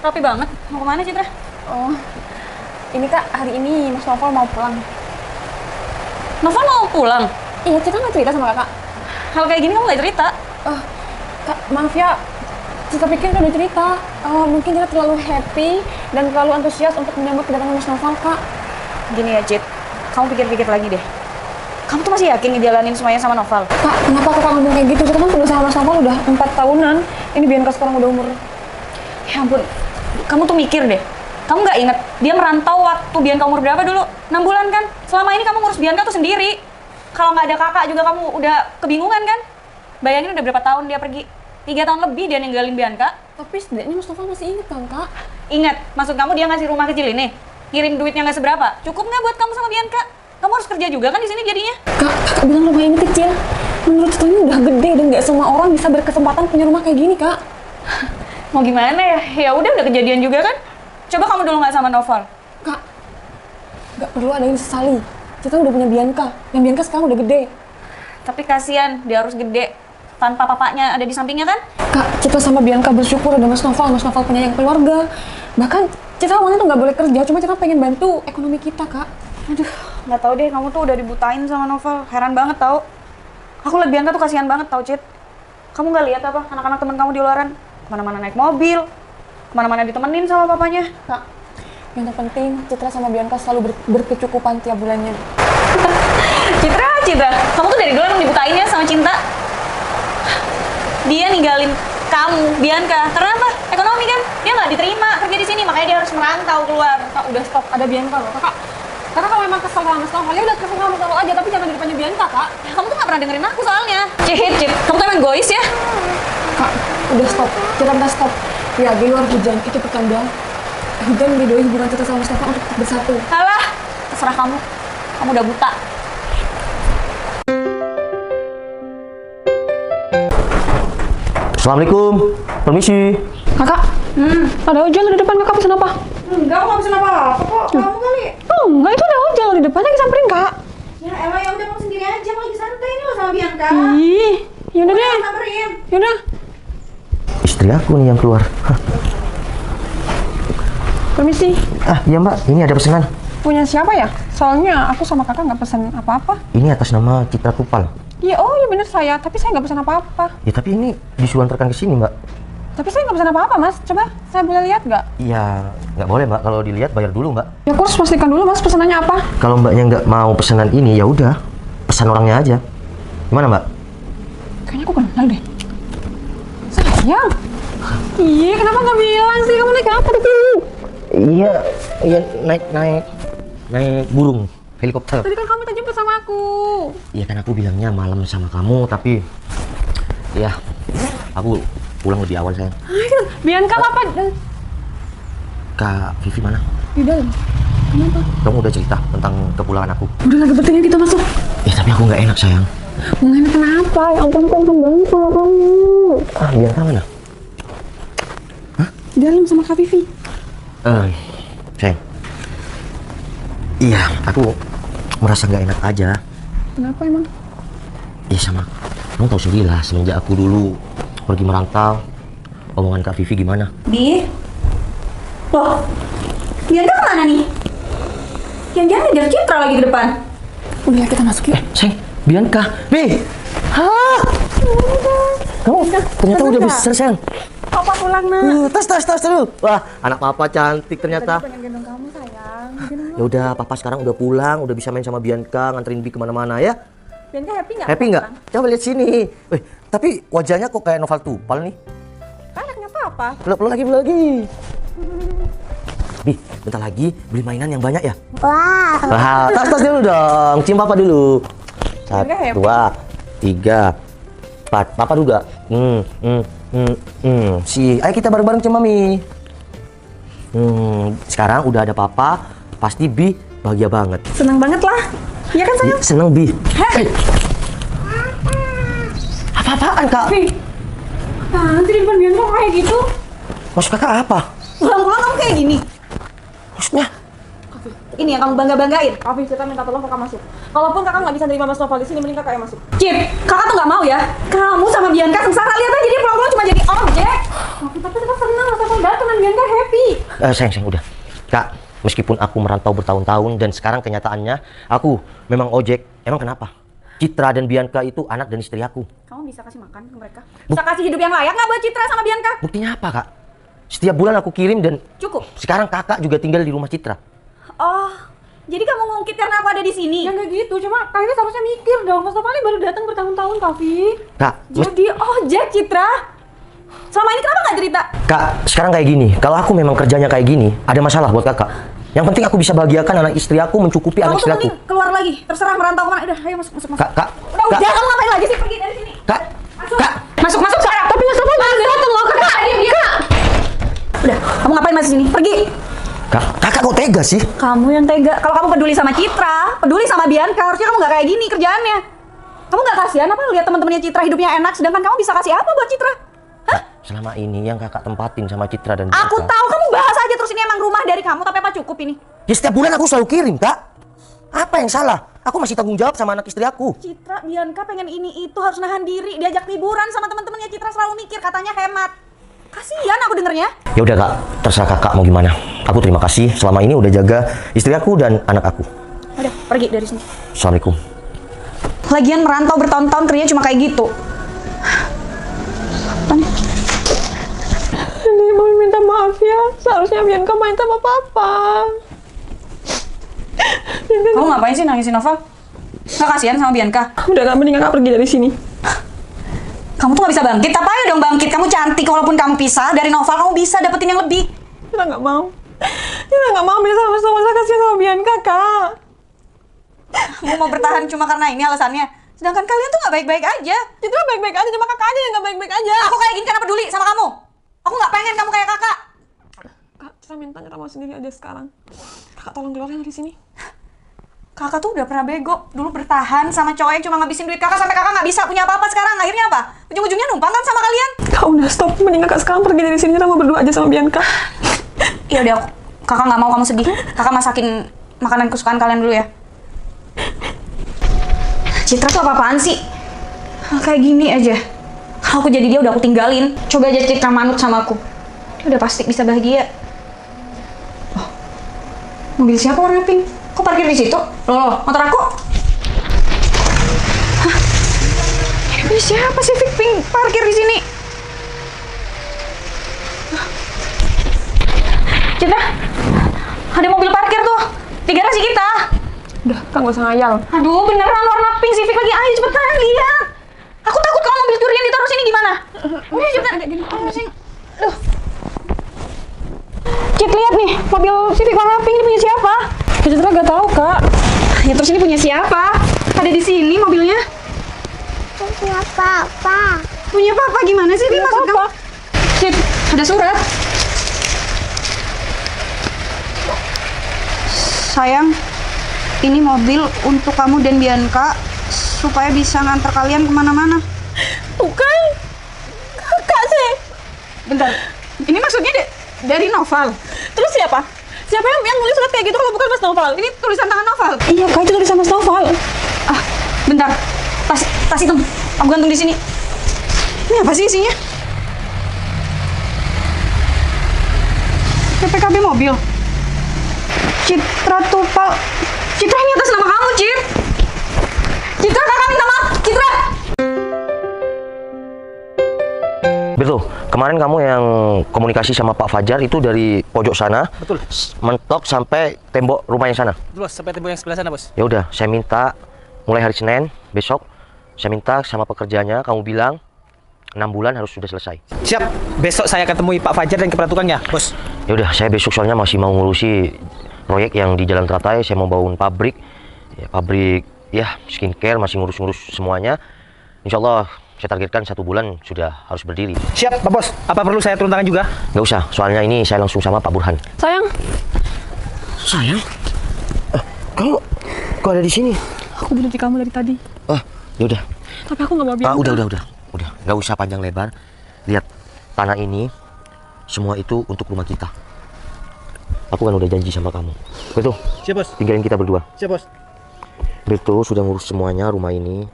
Rapi banget. Mau kemana Citra? Oh, ini Kak, hari ini Mas Novel mau pulang. Novel mau pulang? Iya, Citra nggak cerita sama Kakak. Hal kayak gini kamu nggak cerita? Oh, Kak, maaf ya. Citra pikir kan udah cerita. Mungkin Citra terlalu happy dan terlalu antusias untuk menyambut kedatangan Mas Novel, Kak. Gini ya Cit, kamu pikir-pikir lagi deh. Kamu tuh masih yakin ngejalanin semuanya sama Novel? Kak, kenapa Kakak ngomong kayak gitu? Citra kan udah sama Mas Novel udah 4 tahunan. Ini Bianca sekarang udah umur... Ya ampun, kamu tuh mikir deh. Kamu nggak inget dia merantau waktu Bianca umur berapa dulu? 6 bulan kan? Selama ini kamu ngurus Bianca tuh sendiri. Kalau nggak ada kakak juga kamu udah kebingungan kan? Bayangin udah berapa tahun dia pergi? 3 tahun lebih dia ninggalin Bianca. Tapi setidaknya Mas Novel masih inget kan, Kak? Ingat, maksud kamu dia ngasih rumah kecil ini? Ngirim duitnya nggak seberapa? Cukup nggak buat kamu sama Bianca? Kamu harus kerja juga kan di sini jadinya? Kak, Kakak bilang rumah ini kecil. Menurut Citra ini udah gede dan nggak semua orang bisa berkesempatan punya rumah kayak gini, Kak. Mau gimana ya? Ya udah kejadian juga kan? Coba kamu dulu nggak sama Novel. Kak, nggak perlu ada yang disesali. Citra udah punya Bianca, yang Bianca sekarang udah gede. Tapi kasihan, dia harus gede tanpa papanya ada di sampingnya kan? Kak, Citra sama Bianca bersyukur ada Mas Novel punya yang keluarga. Bahkan Citra awalnya tuh nggak boleh kerja, cuma Citra pengen bantu ekonomi kita, Kak. Aduh, nggak tahu deh, kamu tuh udah dibutain sama Novel. Heran banget tau. Aku liat Bianca tuh kasihan banget tau, Cit. Kamu nggak lihat apa anak-anak teman kamu di luaran? Kemana-mana naik mobil, kemana-mana ditemenin sama papanya. Kak, yang terpenting Citra sama Bianca selalu berkecukupan tiap bulannya. Citra, kamu tuh dari dulu emang dibutain ya sama cinta. Dia ninggalin kamu, Bianca, karena apa? Ekonomi kan? Dia nggak diterima kerja di sini, makanya dia harus merantau keluar. Kak, udah stop, ada Bianca loh, Kakak. Karena kalau memang kesel sama Mas Novel, ya udah kesel sama Mas Novel aja, tapi jangan di depannya Bianca, Kak. Kamu tuh nggak pernah dengerin aku soalnya. Cit, kamu tuh emang egois ya? Kak, udah stop, Citra minta stop. Ya, di luar hujan, itu pertanda. Hujan meridoi hubungan Citra sama Mas Novel untuk tetap bersatu. Alah, terserah kamu. Kamu udah buta. Assalamualaikum, permisi. Kakak, ada ojol di depan, Kakak pesen apa? Enggak, aku nggak pesen apa-apa kok. Kamu kali. Oh, enggak, itu ada ojol di depan, lagi samperin, Kak. Ya elah, ya udah kamu sendiri aja, aku lagi santai nih loh sama Bianca. Ih, yaudah deh. Samperin. Yaudah. Istri aku nih yang keluar. Hah. Permisi, Iya mbak, ini ada pesanan. punya siapa ya? Soalnya aku sama kakak nggak pesen apa-apa. Ini atas nama Citra Tupal. Iya, oh iya bener saya, tapi saya nggak pesen apa-apa. Ya tapi ini disuruh antarkan ke sini mbak. Tapi saya nggak pesen apa-apa, Mas. Coba, saya boleh lihat nggak? Iya, nggak boleh mbak. Kalau dilihat bayar dulu mbak. Ya, aku harus pastikan dulu, Mas, pesanannya apa. Kalau mbaknya nggak mau pesanan ini, ya udah pesan orangnya aja. Gimana mbak? Kayaknya aku kenal deh. Sayang. Iya, kenapa nggak bilang sih? Kamu naik apa tadi? Iya naik burung helikopter. Tadi kan kamu minta jemput sama aku. Iya kan aku bilangnya malam sama kamu, tapi ya aku pulang lebih awal sayang. Ayo, Bianca apa? Kak Vivi mana? Di dalam. Kenapa? Kamu udah cerita tentang kepulangan aku? Udah lagi bertanya kita masuk. Tapi aku nggak enak sayang. Nggak enak kenapa? Ya ampun, aku kangen banget sama kamu. Bianca mana? Di dalam sama Kak Vivi. Sayang. Iya, aku merasa nggak enak aja. Kenapa emang? Iya sama, kamu tahu sendiri lah semenjak aku dulu pergi merantau, omongan Kak Vivi gimana? Loh, Bianca kemana nih? Jangan-jangan ngejar Citra lagi ke depan. Udah ya, kita masuk yuk. Sayang, Bianca, Hah? Kamu ternyata udah besar sayang. Papa pulang, Nak. Tas dulu. Wah, anak papa cantik ternyata. Pengen gendong kamu, sayang. Ya udah, papa sekarang udah pulang, udah bisa main sama Bianca, nganterin Bi kemana-mana ya. Bianca happy nggak? Happy nggak? Coba lihat sini. Tapi wajahnya kok kayak Novel Tupal nih. Anaknya Papa. Belum lagi. Bi, bentar lagi beli mainan yang banyak ya. Wah, tas dulu dong. Cium papa dulu. 1, 2, 3, 4. Papa juga. Ayo kita bareng-bareng cium mami. Sekarang udah ada papa, pasti Bi bahagia banget. Senang banget lah. Iya kan, sayang? Seneng Bi. Hei. Apa-apaan kak? Bi, nanti di depan Bianca kayak gitu. Maksud kakak apa? Pulang-pulang kamu kayak gini. Maksudnya? Ini yang kamu bangga-banggain. Afif, kita minta tolong kakak masuk. Kalaupun kakak nggak bisa terima Mas Novel di sini, mending kakak yang masuk. Cip, kakak tuh nggak mau ya. Kamu sama Bianca sengsara, lihat aja dia pulang-pulang cuma jadi objek. Afif, tapi kita senang Mas Novel datang dan Bianca happy. Sayang, udah. Kak, meskipun aku merantau bertahun-tahun dan sekarang kenyataannya aku memang ojek. Emang kenapa? Citra dan Bianca itu anak dan istri aku. Kamu bisa kasih makan ke mereka? Bisa kasih hidup yang layak nggak buat Citra sama Bianca? Buktinya apa, Kak? Setiap bulan aku kirim dan Cukup. sekarang kakak juga tinggal di rumah Citra. Oh, jadi kamu ngungkit karena aku ada di sini? Ya nggak gitu, cuma Kak Vivi seharusnya mikir dong. Mas Noval ini baru datang bertahun-tahun, Kak Vivi. Kak, Jadi ojek Citra? Selama ini kenapa nggak cerita? Kak, sekarang kayak gini. Kalau aku memang kerjanya kayak gini, ada masalah buat kakak. Yang penting aku bisa bahagiakan anak istri aku, mencukupi anak Kamu istri tuh aku. mending keluar lagi, terserah merantau kemana. Udah, ayo masuk. Kak. Udah, kamu ngapain lagi sih? Pergi dari sini. Kak. Masuk. Kak. Masuk sekarang. Tapi Mas Noval baru datang loh. Kak, Kak. Udah, kamu ngapain masih sini? Pergi. Kakak kok tega sih? Kamu yang tega. Kalau kamu peduli sama Citra, peduli sama Bianca, harusnya kamu nggak kayak gini kerjaannya. Kamu nggak kasihan apa lihat teman-temannya Citra hidupnya enak, sedangkan kamu bisa kasih apa buat Citra? Hah? Selama ini yang kakak tempatin sama Citra dan Bianca. Aku tahu kamu bahas aja terus, ini emang rumah dari kamu, tapi apa cukup ini? Ya setiap bulan aku selalu kirim, Kak. Apa yang salah? Aku masih tanggung jawab sama anak istri aku. Citra, Bianca pengen ini itu, harus nahan diri, diajak liburan sama teman-temannya Citra, selalu mikir katanya hemat. Kasihan aku dengernya. Ya udah Kak, terserah kakak mau gimana. Aku terima kasih selama ini udah jaga istri aku dan anak aku. Udah, pergi dari sini. Assalamualaikum. Lagian merantau bertahun-tahun kerjanya cuma kayak gitu. Ini mau minta maaf ya. Seharusnya Bianca main sama Papa. Kamu ngapain sih nangisin Noval? Nggak kasihan sama Bianca? Udah gak, mending kakak pergi dari sini. Kamu tuh gak bisa bangkit, apa ayo dong bangkit. Kamu cantik, walaupun kamu pisah dari Noval, kamu bisa dapetin yang lebih. Kita nggak mau. Kita nggak mau bisa sama kasihan sama Bianca, Kak. Kamu mau bertahan cuma karena ini alasannya. Sedangkan kalian tuh gak baik-baik aja. Citra baik-baik aja, cuma kakak aja yang nggak baik-baik aja. Aku kayak gini karena peduli sama kamu. Aku gak pengen kamu kayak kakak. Kak, Citra minta nyerah mau sendiri aja sekarang. Kakak tolong keluarin dari sini. Kakak tuh udah pernah bego. Dulu bertahan sama cowok yang cuma ngabisin duit kakak sampai kakak gak bisa punya apa-apa sekarang. Akhirnya apa? Ujung-ujungnya numpang kan sama kalian. Kak udah stop, mending kakak sekarang pergi dari sini. Kita mau berdua aja sama Bianca. Ya udah, kakak nggak mau kamu sedih. Kakak masakin makanan kesukaan kalian dulu ya. Citra tuh apa-apaan sih? Kayak gini aja. Kalau aku jadi dia udah aku tinggalin. Coba aja Citra manut sama aku. Dia udah pasti bisa bahagia. Oh, mobil siapa warna pink? Kok parkir di situ? Loh, motor aku? Hah? Ini siapa sih pink parkir di sini? Citra, ada mobil parkir tuh di garasi kita. Udah, Kak nggak usah ngayal. Aduh, beneran warna pink Civic lagi. Ayo cepetan lihat. Aku takut kalau mobil curian ditaruh sini gimana? Udah cepetan. Ayo sini. Duh. Cit, lihat nih, mobil Civic warna pink ini punya siapa? Citra nggak tahu, Kak. Ya terus ini punya siapa? Ada di sini mobilnya. Punya papa. Punya papa gimana sih? Ini maksud kamu? Cit, ada surat. Sayang, ini mobil untuk kamu dan Bianca supaya bisa ngantar kalian kemana-mana. Bukan. Kakak sih. Bentar, ini maksudnya dari Noval. Terus siapa? Siapa yang nulis surat kayak gitu kalau bukan Mas Noval? Ini tulisan tangan Noval. Iya, Kak, itu tulisan Mas Noval. Ah, bentar. Tas itu, aku gantung di sini. Ini apa sih isinya? PPKB mobil. Citra Tupal. Citra, ini atas nama kamu, Cit. Citra, kakak minta maaf. Citra. Betul. Kemarin kamu yang komunikasi sama Pak Fajar itu dari pojok sana. Betul. Mentok sampai tembok rumah yang sana. Betul, Bos. Sampai tembok yang sebelah sana, Bos. Ya udah, saya minta mulai hari Senin besok saya minta sama pekerjanya kamu bilang 6 bulan harus sudah selesai. Siap. Besok saya akan temui Pak Fajar dan kepala tukangnya, Bos. Ya udah, saya besok soalnya masih mau ngurusi proyek yang di Jalan Teratai. Saya mau bangun pabrik. Ya, pabrik ya skincare, masih ngurus-ngurus semuanya. Insya Allah saya targetkan 1 bulan sudah harus berdiri. Siap, Pak Bos. Apa perlu saya turun tangan juga? Nggak usah, soalnya ini saya langsung sama Pak Burhan. Sayang. Sayang? Kamu kok ada di sini? Aku bunuh kamu dari tadi. Ya udah. Tapi aku nggak mau Bianca. Udah. Nggak usah panjang lebar. Lihat, tanah ini semua itu untuk rumah kita. Aku kan udah janji sama kamu. Betul? Siap, Bos. Tinggalin kita berdua. Siap, Bos. Betul, sudah ngurus semuanya rumah ini.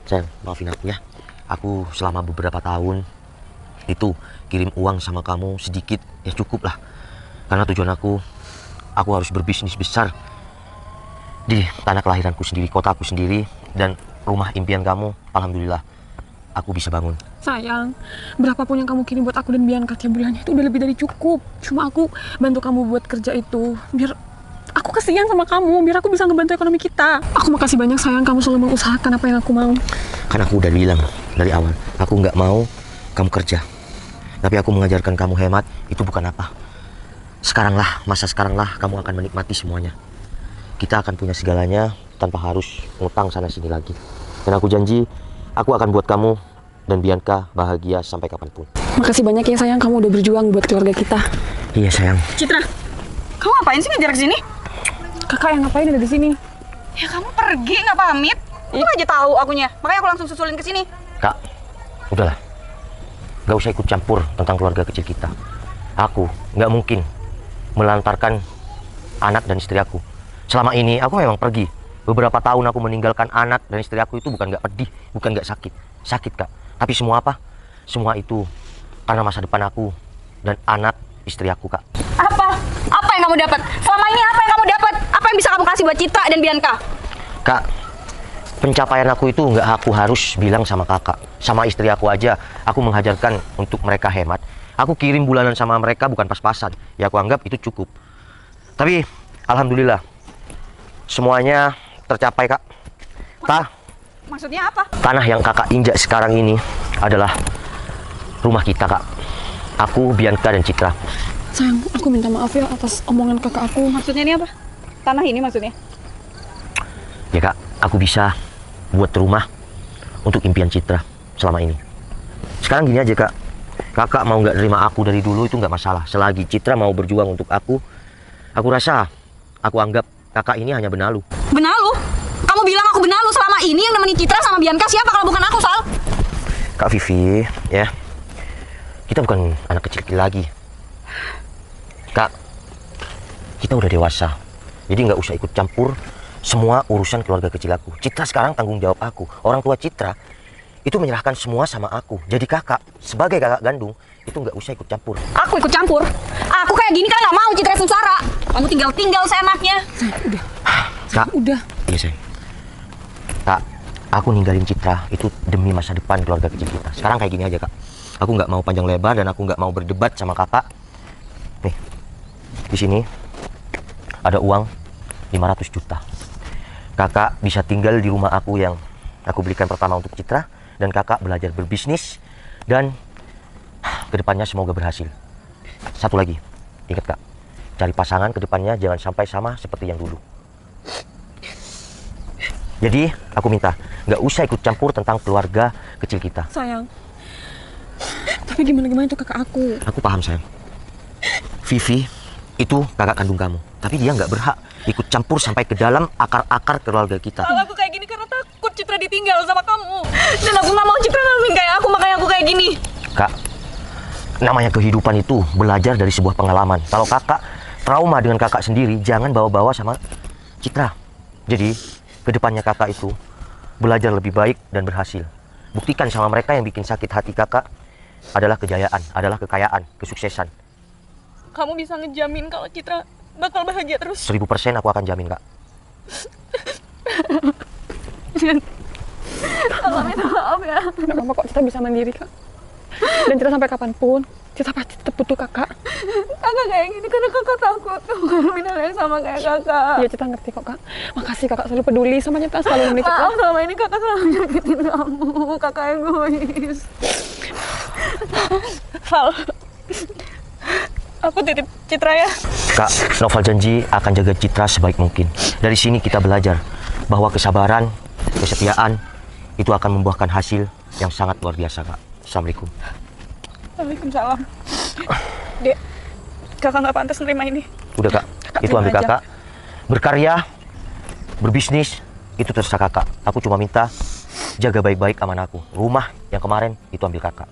Sayang, maafin aku ya. Aku selama beberapa tahun itu kirim uang sama kamu sedikit, ya cukup lah. Karena tujuan aku harus berbisnis besar di tanah kelahiranku sendiri, kota aku sendiri, dan rumah impian kamu, alhamdulillah aku bisa bangun. Sayang, berapapun yang kamu kirim buat aku dan Bianca tiap bulannya itu udah lebih dari cukup. Cuma aku bantu kamu buat kerja itu biar aku kasihan sama kamu, biar aku bisa ngebantu ekonomi kita. Aku makasih banyak sayang, kamu selalu mengusahakan apa yang aku mau. Kan aku udah bilang dari awal, aku nggak mau kamu kerja. Tapi aku mengajarkan kamu hemat, itu bukan apa. Masa sekarang lah kamu akan menikmati semuanya. Kita akan punya segalanya tanpa harus ngutang sana sini lagi. Dan aku janji, aku akan buat kamu dan Bianca bahagia sampai kapanpun. Makasih banyak ya sayang, kamu udah berjuang buat keluarga kita. Iya sayang. Citra, kamu ngapain sih ngejar ke sini? Kakak yang ngapain ada di sini? Ya kamu pergi nggak pamit. Itu aja tahu akunya. Makanya aku langsung susulin ke sini. Kak, udahlah. Gak usah ikut campur tentang keluarga kecil kita. Aku nggak mungkin melantarkan anak dan istri aku. Selama ini aku memang pergi. Beberapa tahun aku meninggalkan anak dan istri aku itu bukan nggak pedih, bukan nggak sakit. Sakit Kak. Tapi semua apa? Semua itu karena masa depan aku dan anak istri aku Kak. Apa? Apa yang kamu dapat? Selama ini apa yang kamu dapat? Apa yang bisa kamu kasih buat Citra dan Bianca? Kak, pencapaian aku itu nggak aku harus bilang sama kakak. Sama istri aku aja, aku mengajarkan untuk mereka hemat. Aku kirim bulanan sama mereka bukan pas-pasan. Ya aku anggap itu cukup. Tapi, alhamdulillah, semuanya tercapai Kak. Maksudnya apa? Tanah yang kakak injak sekarang ini adalah rumah kita Kak. Aku, Bianca, dan Citra. Sayang, aku minta maaf ya atas omongan kakak aku. Maksudnya ini apa? Tanah ini maksudnya? Ya Kak, aku bisa buat rumah untuk impian Citra selama ini. Sekarang gini aja Kak, kakak mau nggak terima aku dari dulu itu nggak masalah. Selagi Citra mau berjuang untuk aku rasa, aku anggap kakak ini hanya benalu. Benalu? Kamu bilang aku benalu selama ini yang nemenin Citra sama Bianca siapa kalau bukan aku, Sal? Kak Vivi, ya, kita bukan anak kecil-kecil lagi. Kak, kita udah dewasa, jadi nggak usah ikut campur semua urusan keluarga kecil aku. Citra sekarang tanggung jawab aku. Orang tua Citra itu menyerahkan semua sama aku. Jadi kakak, sebagai kakak gandung, itu nggak usah ikut campur. Aku ikut campur? Aku kayak gini kan nggak mau Citra sengsara. Kamu tinggal seenaknya. Udah. Kak, Udah. iya sayang. Kak, aku ninggalin Citra itu demi masa depan keluarga kecil kita. Sekarang kayak gini aja Kak. Aku nggak mau panjang lebar dan aku nggak mau berdebat sama kakak. Nih, di sini ada uang 500 juta. Kakak bisa tinggal di rumah aku yang aku belikan pertama untuk Citra. Dan kakak belajar berbisnis. Dan kedepannya semoga berhasil. Satu lagi, ingat Kak, cari pasangan kedepannya jangan sampai sama seperti yang dulu. Jadi aku minta nggak usah ikut campur tentang keluarga kecil kita. Sayang, tapi gimana itu kakak aku? Aku paham sayang. Vivi itu kakak kandung kamu, tapi dia nggak berhak ikut campur sampai ke dalam akar-akar keluarga kita. Kalau aku kayak gini karena takut Citra ditinggal sama kamu. Dan aku nggak mau Citra ngalamin kayak aku, makanya aku kayak gini. Kak, namanya kehidupan itu belajar dari sebuah pengalaman. Kalau kakak trauma dengan kakak sendiri, jangan bawa-bawa sama Citra. Jadi kedepannya kakak itu belajar lebih baik dan berhasil. Buktikan sama mereka yang bikin sakit hati kakak adalah kejayaan, adalah kekayaan, kesuksesan. Kamu bisa ngejamin kalau Citra bakal bahagia terus? 1000% aku akan jamin Kak. Kalau minta maaf ya. Gak apa-apa kok, Citra bisa mandiri kak. Dan Citra sampai kapanpun, Citra pasti tetap butuh kakak. Kakak kayak gini karena kakak takut ngalamin hal yang sama kayak kakak. Iya Citra ngerti kok kak. Makasih kakak selalu peduli sama Citra, selalu nemenin Citra. Maaf selama ini kakak selalu nyakitin kamu. Kakak egois. Val, aku titip Citra ya. Kak, Noval janji akan jaga Citra sebaik mungkin. Dari sini kita belajar bahwa kesabaran, kesetiaan itu akan membuahkan hasil yang sangat luar biasa Kak. Assalamualaikum. Waalaikumsalam. Dek, kakak nggak pantas nerima ini. Udah Kak, itu ambil terima aja. kakak. Berkarya, berbisnis, itu terserah kakak. Aku cuma minta jaga baik-baik amanah aku. Rumah yang kemarin itu ambil kakak.